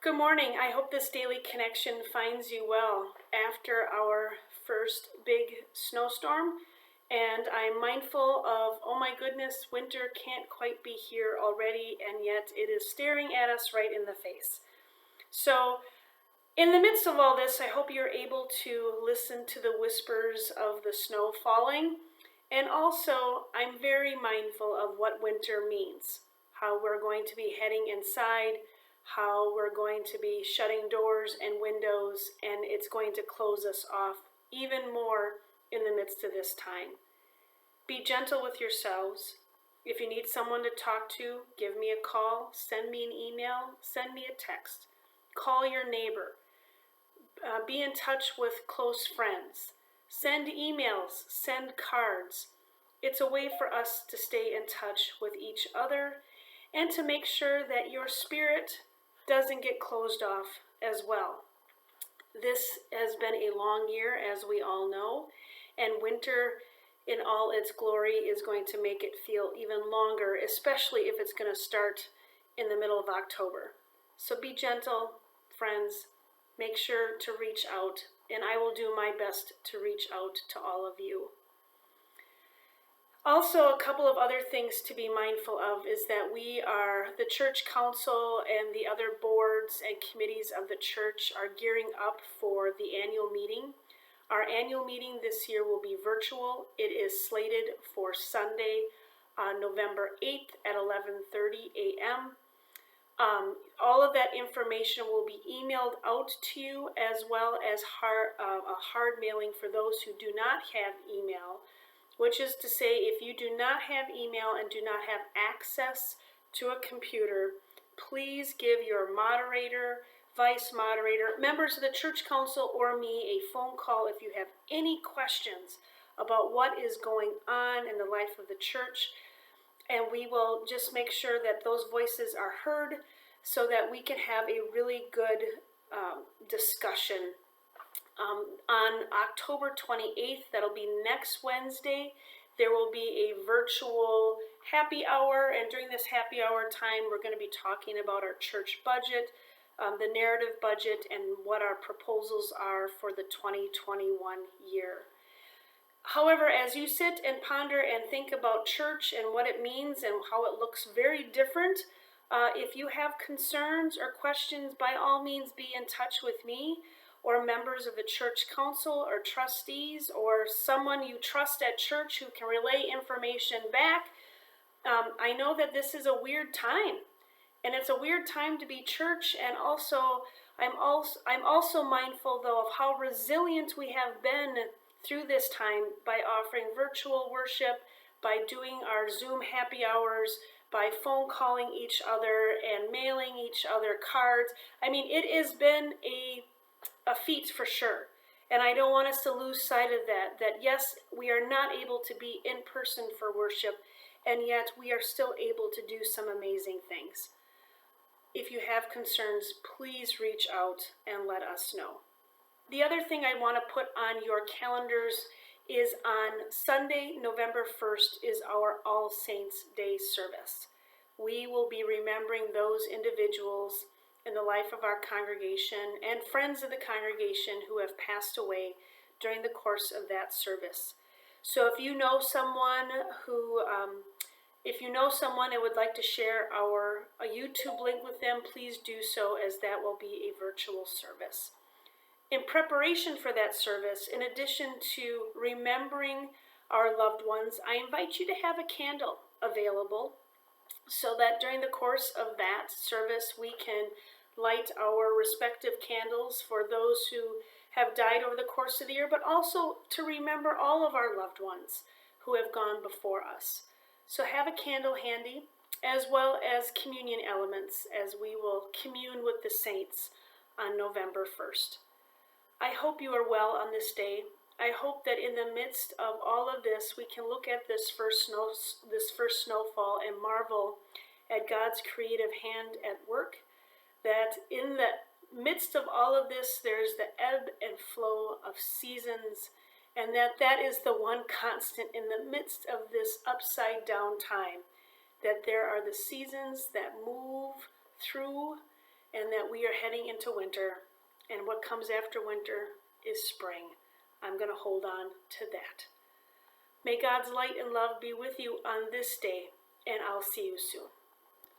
Good morning. I hope this daily connection finds you well after our first big snowstorm. And I'm mindful of, oh my goodness, winter can't quite be here already, and yet it is staring at us right in the face. So, in the midst of all this, I hope you're able to listen to the whispers of the snow falling. And also, I'm very mindful of what winter means, how we're going to be heading inside, how we're going to be shutting doors and windows, and it's going to close us off even more in the midst of this time. Be gentle with yourselves. If you need someone to talk to, give me a call, send me an email, send me a text. Call your neighbor. Be in touch with close friends. Send emails, send cards. It's a way for us to stay in touch with each other and to make sure that your spirit doesn't get closed off as well. This has been a long year, as we all know, and winter in all its glory is going to make it feel even longer, especially if it's going to start in the middle of October. So be gentle, friends. Make sure to reach out, and I will do my best to reach out to all of you. Also, a couple of other things to be mindful of is that we are, the church council and the other boards and committees of the church are gearing up for the annual meeting. Our annual meeting this year will be virtual. It is slated for Sunday, November 8th at 11:30 a.m. All of that information will be emailed out to you, as well as a hard mailing for those who do not have email, which is to say, if you do not have email and do not have access to a computer, please give your moderator, vice moderator, members of the church council, or me a phone call if you have any questions about what is going on in the life of the church. And we will just make sure that those voices are heard so that we can have a really good discussion. On October 28th, that'll be next Wednesday, there will be a virtual happy hour, and during this happy hour time, we're going to be talking about our church budget, the narrative budget, and what our proposals are for the 2021 year. However, as you sit and ponder and think about church and what it means and how it looks very different, if you have concerns or questions, by all means be in touch with me or members of the church council or trustees or someone you trust at church who can relay information back. I know that this is a weird time, and it's a weird time to be church, and I'm also mindful though of how resilient we have been through this time by offering virtual worship, by doing our Zoom happy hours, by phone calling each other and mailing each other cards. I mean, it has been a feat for sure. And I don't want us to lose sight of that yes, we are not able to be in person for worship, and yet we are still able to do some amazing things. If you have concerns, please reach out and let us know. The other thing I want to put on your calendars is on Sunday, November 1st, is our All Saints Day service. We will be remembering those individuals in the life of our congregation and friends of the congregation who have passed away during the course of that service. So if you know someone and would like to share a YouTube link with them, please do so, as that will be a virtual service. In preparation for that service, in addition to remembering our loved ones, I invite you to have a candle available so that during the course of that service we can light our respective candles for those who have died over the course of the year, but also to remember all of our loved ones who have gone before us. So have a candle handy, as well as communion elements, as we will commune with the saints on November 1st. I hope you are well on this day. I hope that in the midst of all of this, we can look at this first snowfall and marvel at God's creative hand at work, that in the midst of all of this, there's the ebb and flow of seasons, and that is the one constant in the midst of this upside down time, that there are the seasons that move through and that we are heading into winter, and what comes after winter is spring. I'm going to hold on to that. May God's light and love be with you on this day, and I'll see you soon.